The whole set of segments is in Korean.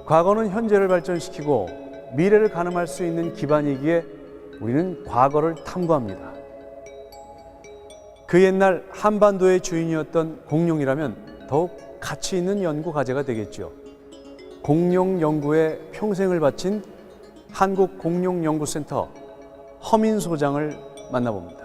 과거는 현재를 발전시키고 미래를 가늠할 수 있는 기반이기에 우리는 과거를 탐구합니다. 그 옛날 한반도의 주인이었던 공룡이라면 더욱 가치 있는 연구 과제가 되겠죠. 공룡 연구에 평생을 바친 한국공룡연구센터 허민 소장을 만나봅니다.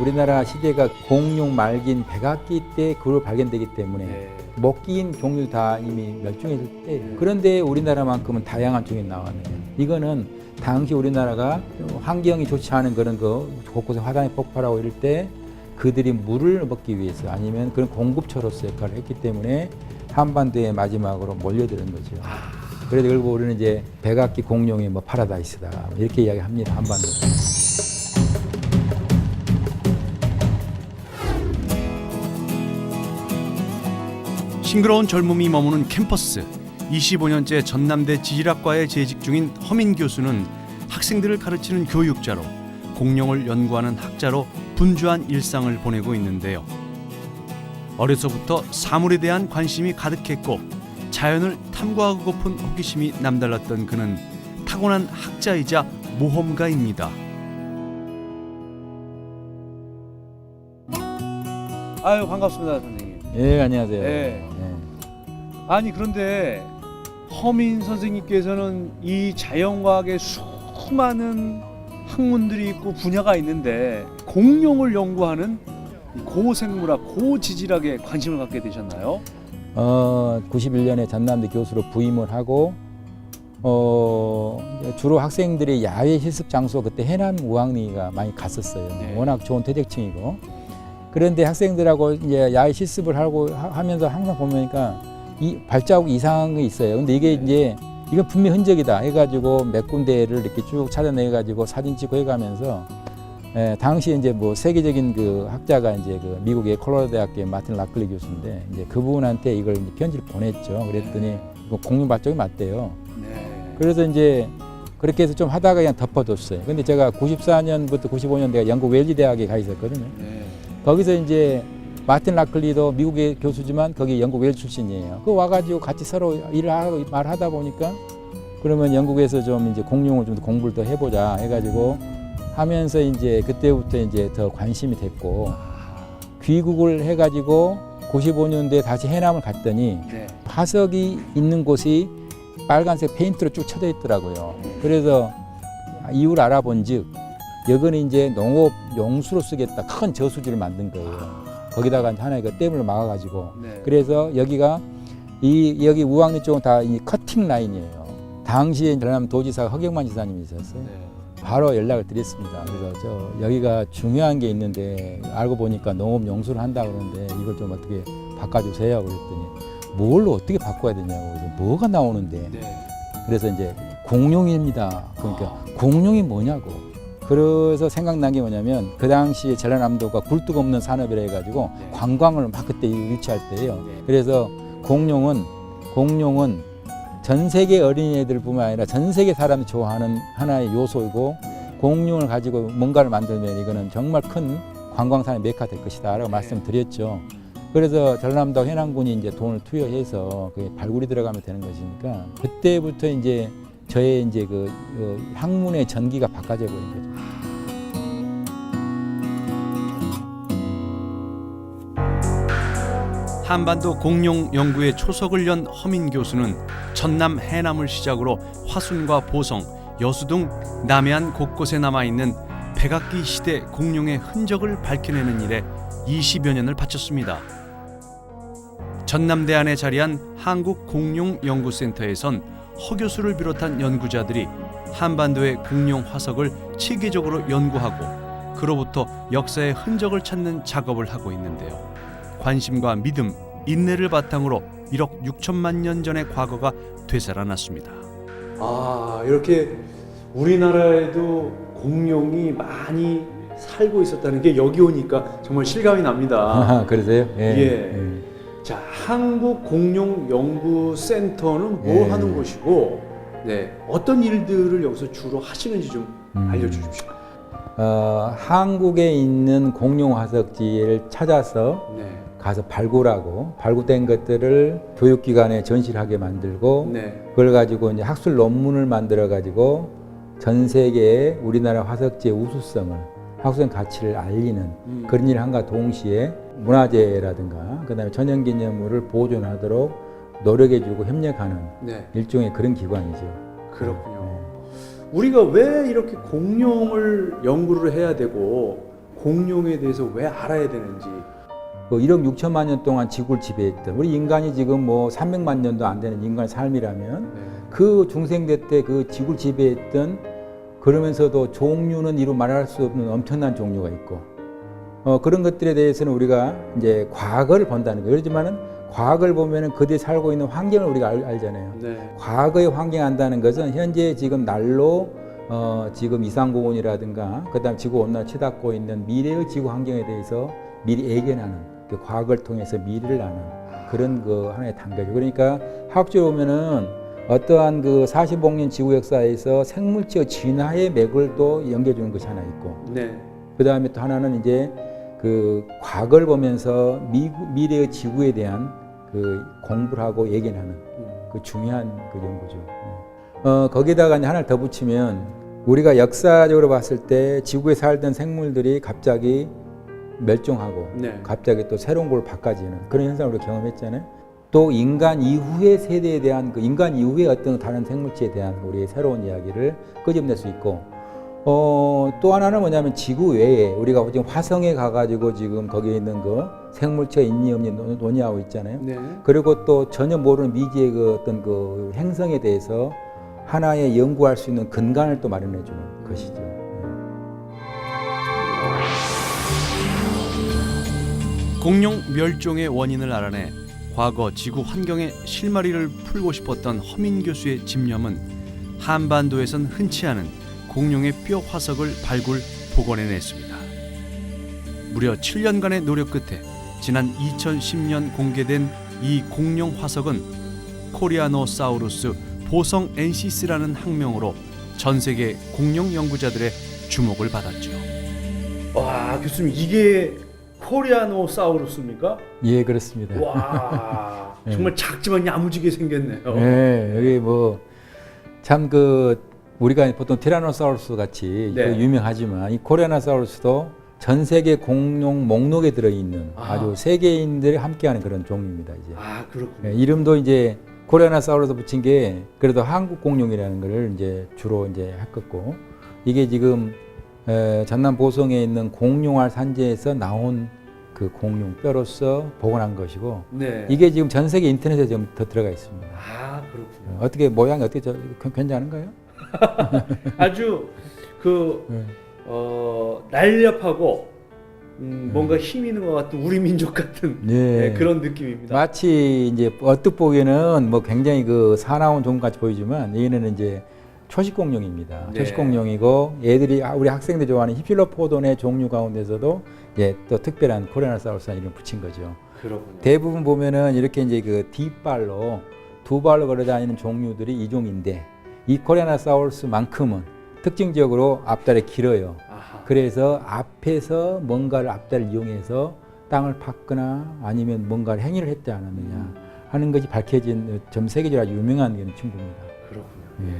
우리나라 시대가 공룡 말긴 백악기 때 그걸 발견되기 때문에 먹기인 종류 다 이미 멸종했을 때 그런데 우리나라만큼은 다양한 종이 나왔네요. 이거는 당시 우리나라가 환경이 좋지 않은 그런 곳곳에 화산이 폭발하고 이럴 때 그들이 물을 먹기 위해서 아니면 그런 공급처로서 역할을 했기 때문에 한반도에 마지막으로 몰려드는 거죠. 그래서 결국 우리는 이제 백악기 공룡이 뭐 파라다이스다 이렇게 이야기합니다. 한반도. 싱그러운 젊음이 머무는 캠퍼스. 25년째 전남대 지질학과에 재직 중인 허민 교수는 학생들을 가르치는 교육자로, 공룡을 연구하는 학자로 분주한 일상을 보내고 있는데요. 어려서부터 사물에 대한 관심이 가득했고 자연을 탐구하고픈 호기심이 남달랐던 그는 타고난 학자이자 모험가입니다. 아유, 반갑습니다, 선생님. 예, 안녕하세요. 네. 아니, 그런데 허민 선생님께서는 이 자연과학에 수많은 학문들이 있고 분야가 있는데 공룡을 연구하는 고생물학, 고지질학에 관심을 갖게 되셨나요? 91년에 전남대 교수로 부임을 하고 주로 학생들이 야외 실습 장소 그때 해남 우왕리가 많이 갔었어요. 네. 워낙 좋은 퇴적층이고 그런데 학생들하고 이제 야외 실습을 하면서 항상 보니까 이 발자국 이상이 있어요. 근데 이게 이제 이건 분명 흔적이다 해가지고 몇 군데를 이렇게 쭉 찾아내가지고 사진 찍고 해가면서 당시에 이제 뭐 세계적인 그 학자가 이제 그 미국의 콜로라도 대학교의 마틴 라클리 교수인데 이제 그분한테 이걸 이제 편지를 보냈죠. 그랬더니 이거 공룡 발자국이 맞대요. 네. 그래서 이제 그렇게 해서 좀 하다가 그냥 덮어뒀어요. 근데 제가 94년부터 95년 내가 영국 웰리 대학에 가 있었거든요. 네. 거기서 이제 마틴 라클리도 미국의 교수지만 거기 영국 웰 출신이에요. 그 와가지고 같이 서로 일을 하고 말하다 보니까 그러면 영국에서 좀 이제 공룡을 좀 공부를 더 해보자 해가지고 하면서 이제 그때부터 이제 더 관심이 됐고 귀국을 해가지고 95년도에 다시 해남을 갔더니 네. 화석이 있는 곳이 빨간색 페인트로 쭉 쳐져 있더라고요. 그래서 이유를 알아본즉 여기는 이제 농업 용수로 쓰겠다 큰 저수지를 만든 거예요. 거기다가 하나의 그 댐을 막아가지고 네. 그래서 여기가 여기 우왕리 쪽은 다 이 커팅 라인이에요. 당시에 전남 도지사가 허경만 지사님이 있었어요. 네. 바로 연락을 드렸습니다. 그래서 여기가 중요한 게 있는데 알고 보니까 농업 용수를 한다 그러는데 이걸 좀 어떻게 바꿔주세요. 그랬더니 뭘로 어떻게 바꿔야 되냐고. 그래서 뭐가 나오는데. 네. 그래서 이제 공룡입니다. 그러니까 공룡이 뭐냐고. 그래서 생각난 게 뭐냐면 그 당시에 전라남도가 굴뚝 없는 산업이라 해가지고 네. 관광을 막 그때 유치할 때예요. 네. 그래서 공룡은 전 세계 어린이들뿐만 아니라 전 세계 사람이 좋아하는 하나의 요소이고 공룡을 가지고 뭔가를 만들면 이거는 정말 큰 관광산의 메카 될 것이다라고 말씀드렸죠. 그래서 전라남도 해남군이 이제 돈을 투여해서 그게 발굴이 들어가면 되는 것이니까 그때부터 이제 저의 이제 그 학문의 전기가 바꿔져 버린 거죠. 한반도 공룡 연구에 초석을 연 허민 교수는 전남 해남을 시작으로 화순과 보성, 여수 등 남해안 곳곳에 남아있는 백악기 시대 공룡의 흔적을 밝혀내는 일에 20여 년을 바쳤습니다. 전남대 안에 자리한 한국공룡연구센터에선 허 교수를 비롯한 연구자들이 한반도의 공룡 화석을 체계적으로 연구하고 그로부터 역사의 흔적을 찾는 작업을 하고 있는데요. 관심과 믿음, 인내를 바탕으로 1억 6천만 년 전의 과거가 되살아났습니다. 아, 이렇게 우리나라에도 공룡이 많이 살고 있었다는 게 여기 오니까 정말 실감이 납니다. 그러세요? 예. 자, 한국공룡연구센터는 뭐 하는 곳이고, 네, 어떤 일들을 여기서 주로 하시는지 좀 알려주십시오. 한국에 있는 공룡 화석지를 찾아서 네. 가서 발굴하고 발굴된 것들을 교육기관에 전시하게 만들고 네. 그걸 가지고 이제 학술 논문을 만들어 가지고 전 세계에 우리나라 화석지의 우수성을 학술 가치를 알리는 그런 일을 한과 동시에 문화재라든가 그다음에 천연기념물을 보존하도록 노력해주고 협력하는 네. 일종의 그런 기관이죠. 그렇군요. 우리가 왜 이렇게 공룡을 연구를 해야 되고 공룡에 대해서 왜 알아야 되는지. 1억 6천만 년 동안 지구를 지배했던 우리 인간이 지금 뭐 300만 년도 안 되는 인간의 삶이라면 네. 그 중생대 때 그 지구를 지배했던 그러면서도 종류는 이루 말할 수 없는 엄청난 종류가 있고 그런 것들에 대해서는 우리가 이제 과거를 본다는 거예요. 그렇지만은 과거를 보면은 그들이 살고 있는 환경을 우리가 알잖아요. 네. 과거의 환경 안다는 것은 현재 지금 날로 지금 이상고온이라든가 그다음 지구 온난화 치닫고 있는 미래의 지구 환경에 대해서 미리 예견하는 그 과거를 통해서 미래를 아는 그런 그 하나의 단계죠. 그러니까 학적으로 보면은 어떠한 그 40억 년 지구 역사에서 생물체의 진화의 맥을 또 연결해 주는 것이 하나 있고 네. 그다음에 또 하나는 이제 그 과거를 보면서 미래의 지구에 대한 그 공부를 하고 예견하는 그 중요한 그 연구죠. 거기다가 이제 하나를 더 붙이면 우리가 역사적으로 봤을 때 지구에 살던 생물들이 갑자기 멸종하고 네. 갑자기 또 새로운 걸로 바꿔지는 그런 현상을 우리가 경험했잖아요. 또 인간 이후의 세대에 대한 그 인간 이후의 어떤 다른 생물체에 대한 우리의 새로운 이야기를 끄집어낼 수 있고 또 하나는 뭐냐면 지구 외에 우리가 지금 화성에 가가지고 지금 거기에 있는 그 생물체 있니 없니 논의하고 있잖아요. 네. 그리고 또 전혀 모르는 미지의 그 어떤 그 행성에 대해서 하나의 연구할 수 있는 근간을 또 마련해 주는 것이죠. 공룡 멸종의 원인을 알아내 과거 지구 환경의 실마리를 풀고 싶었던 허민 교수의 집념은 한반도에선 흔치 않은 공룡의 뼈 화석을 발굴 복원해냈습니다. 무려 7년간의 노력 끝에 지난 2010년 공개된 이 공룡 화석은 코리아노사우루스 보성 엔시스라는 학명으로 전 세계 공룡 연구자들의 주목을 받았죠. 와, 교수님 이게 코리아노사우루스입니까? 예, 그렇습니다. 와, 네. 정말 작지만 야무지게 생겼네요. 네, 여기 뭐 참 그 우리가 보통 티라노사우루스 같이 네. 유명하지만 이 코리아노사우루스도 전 세계 공룡 목록에 들어 있는 아주 세계인들이 함께하는 그런 종류입니다. 이제 그렇군요. 네, 이름도 이제 코리아노사우루스 붙인 게 그래도 한국 공룡이라는 것을 이제 주로 이제 했었고 이게 지금 전남 보성에 있는 공룡알 산지에서 나온 그 공룡 뼈로서 복원한 것이고 네. 이게 지금 전 세계 인터넷에 좀 더 들어가 있습니다. 그렇군요. 어떻게 모양이 어떻게 괜찮은가요? 아주 날렵하고 뭔가 힘 있는 것 같은 우리 민족 같은 네. 그런 느낌입니다. 마치 이제 얼뜻 보기에는 뭐 굉장히 그 사나운 종 같이 보이지만 얘는 이제 초식 공룡입니다. 네. 초식 공룡이고 얘들이 우리 학생들이 좋아하는 힙실로포돈의 종류 가운데서도 이제 또 특별한 코리아노사우루스 이름 붙인 거죠. 그렇군요. 대부분 보면은 이렇게 이제 그 뒷발로 두 발로 걸어 다니는 종류들이 이 종인데 이 코리아노사우루스만큼은 특징적으로 앞다리 길어요. 그래서 앞에서 뭔가를 앞다리를 이용해서 땅을 팠거나 아니면 뭔가를 행위를 했지 않았느냐 하는 것이 밝혀진 전 세계적으로 아주 유명한 친구입니다. 그렇군요. 예.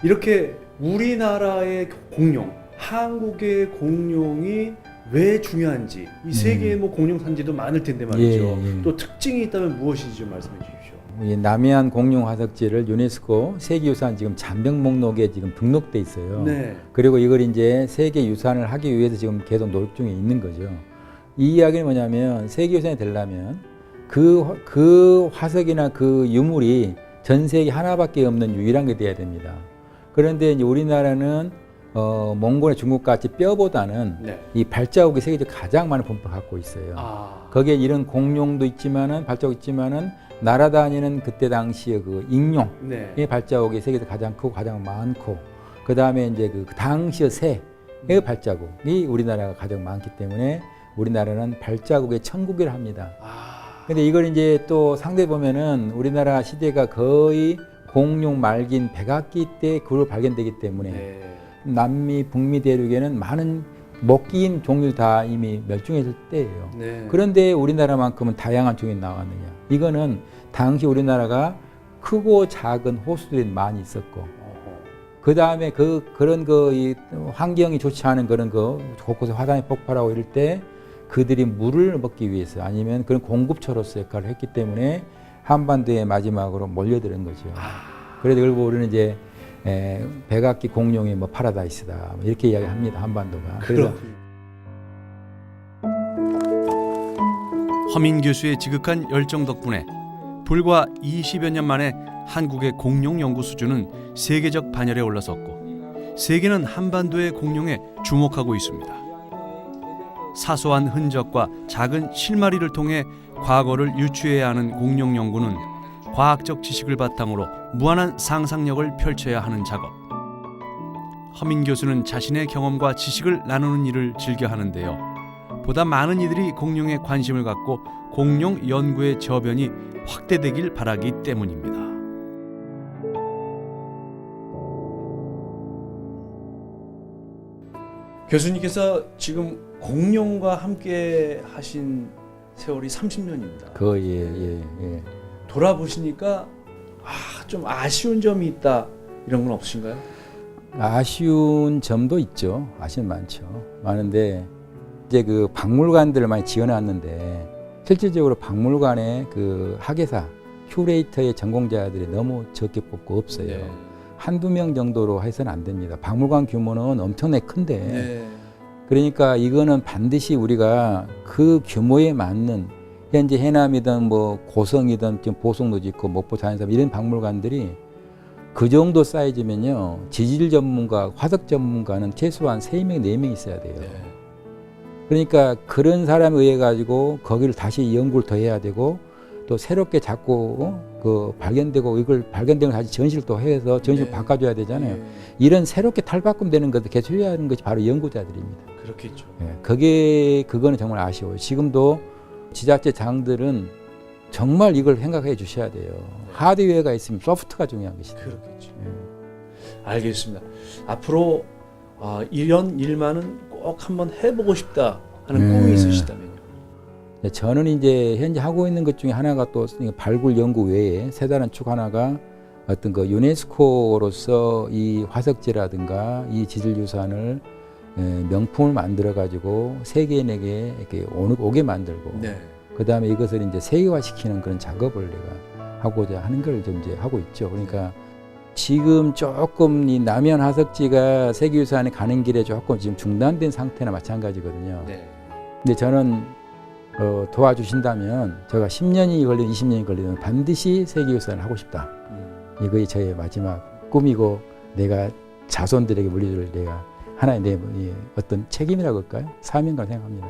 이렇게 우리나라의 공룡, 한국의 공룡이 왜 중요한지 이 세계의 뭐 공룡 산지도 많을 텐데 말이죠. 예. 또 특징이 있다면 무엇인지 좀 말씀해 주십시오. 이 남해안 공룡 화석지를 유네스코 세계유산 지금 잔병 목록에 지금 등록돼 있어요. 네. 그리고 이걸 이제 세계유산을 하기 위해서 지금 계속 노력 중에 있는 거죠. 이 이야기는 뭐냐면 세계유산이 되려면 그 화석이나 그 유물이 전 세계 하나밖에 없는 유일한 게 돼야 됩니다. 그런데 이제 우리나라는 몽골의 중국 같이 뼈보다는 네. 이 발자국이 세계적으로 가장 많은 분포를 갖고 있어요. 거기에 이런 공룡도 있지만은 발자국 있지만은 날아다니는 그때 당시에 그 익룡의 네. 발자국이 세계에서 가장 크고 가장 많고 그 다음에 이제 그 당시의 새의 발자국이 우리나라가 가장 많기 때문에 우리나라는 발자국의 천국이라 합니다. 근데 이걸 이제 또 상대 보면은 우리나라 시대가 거의 공룡 말긴 백악기 때 그로 발견되기 때문에 네. 남미, 북미 대륙에는 많은 먹기인 종류 다 이미 멸종했을 때예요. 네. 그런데 우리나라만큼은 다양한 종이 나왔느냐? 이거는 당시 우리나라가 크고 작은 호수들이 많이 있었고, 그 다음에 그런 이 환경이 좋지 않은 그런 곳곳에 화산이 폭발하고 이럴 때 그들이 물을 먹기 위해서 아니면 그런 공급처로서 역할을 했기 때문에 한반도에 마지막으로 몰려드는 거죠. 그래서 그걸 우리는 이제 백악기 공룡의 뭐 파라다이스다 뭐 이렇게 이야기합니다. 한반도가. 그래서 허민 교수의 지극한 열정 덕분에 불과 20여 년 만에 한국의 공룡 연구 수준은 세계적 반열에 올라섰고 세계는 한반도의 공룡에 주목하고 있습니다. 사소한 흔적과 작은 실마리를 통해 과거를 유추해야 하는 공룡 연구는 과학적 지식을 바탕으로 무한한 상상력을 펼쳐야 하는 작업. 허민 교수는 자신의 경험과 지식을 나누는 일을 즐겨 하는데요. 보다 많은 이들이 공룡에 관심을 갖고 공룡 연구의 저변이 확대되길 바라기 때문입니다. 교수님께서 지금 공룡과 함께 하신 세월이 30년입니다. 예. 돌아보시니까 좀 아쉬운 점이 있다 이런 건 없으신가요? 아쉬운 점도 있죠. 아쉬운 많죠. 많은데 이제 그 박물관들을 많이 지어놨는데 실질적으로 박물관에 그 학예사, 큐레이터의 전공자들이 너무 적게 뽑고 없어요. 네. 한두 명 정도로 해서는 안 됩니다. 박물관 규모는 엄청나게 큰데 네. 그러니까 이거는 반드시 우리가 그 규모에 맞는 현재 해남이든 뭐 고성이든 지금 보성도 있고 목포 자연사업 이런 박물관들이 그 정도 사이즈면요. 지질 전문가, 화석 전문가는 최소한 3명, 4명 있어야 돼요. 네. 그러니까 그런 사람에 의해 가지고 거기를 다시 연구를 더 해야 되고 또 새롭게 자꾸 그 발견되고 이걸 발견된 걸 다시 전시를 또 해서 전시를 네. 바꿔줘야 되잖아요. 네. 이런 새롭게 탈바꿈되는 것들 계속 해야 하는 것이 바로 연구자들입니다. 그렇겠죠. 그거는 정말 아쉬워요. 지금도 지자체 장들은 정말 이걸 생각해 주셔야 돼요. 하드웨어가 있으면 소프트가 중요한 것이죠. 그렇겠죠. 알겠습니다. 앞으로 이런 일만은 꼭 한번 해보고 싶다 하는 꿈이 있으시다면요. 저는 이제 현재 하고 있는 것 중에 하나가 또 발굴 연구 외에 세 다른 축 하나가 어떤 그 유네스코로서 이 화석지라든가 이 지질유산을 명품을 만들어 가지고 세계인에게 이렇게 오게 만들고 네. 그 다음에 이것을 이제 세계화시키는 그런 작업을 내가 하고자 하는 걸 좀 이제 하고 있죠. 그러니까 지금 조금 이 남현 화석지가 세계유산에 가는 길에 조금 지금 중단된 상태나 마찬가지거든요. 네. 근데 저는 도와주신다면 제가 10년이 걸리든 20년이 걸리든 반드시 세계유산을 하고 싶다. 이것이 저의 마지막 꿈이고 내가 자손들에게 물려줄 내가 하나의 내 어떤 책임이라고 할까요? 사명이라고 생각합니다.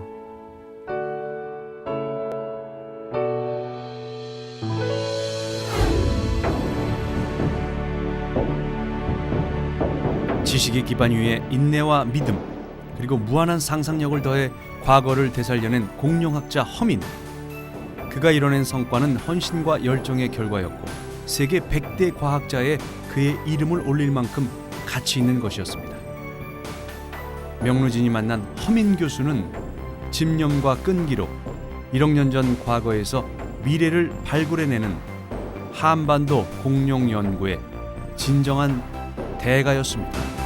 지식의 기반 위에 인내와 믿음 그리고 무한한 상상력을 더해 과거를 되살려낸 공룡학자 허민. 그가 이뤄낸 성과는 헌신과 열정의 결과였고 세계 100대 과학자에 그의 이름을 올릴 만큼 가치 있는 것이었습니다. 명루진이 만난 허민 교수는 집념과 끈기로 1억 년 전 과거에서 미래를 발굴해내는 한반도 공룡 연구의 진정한 대가였습니다.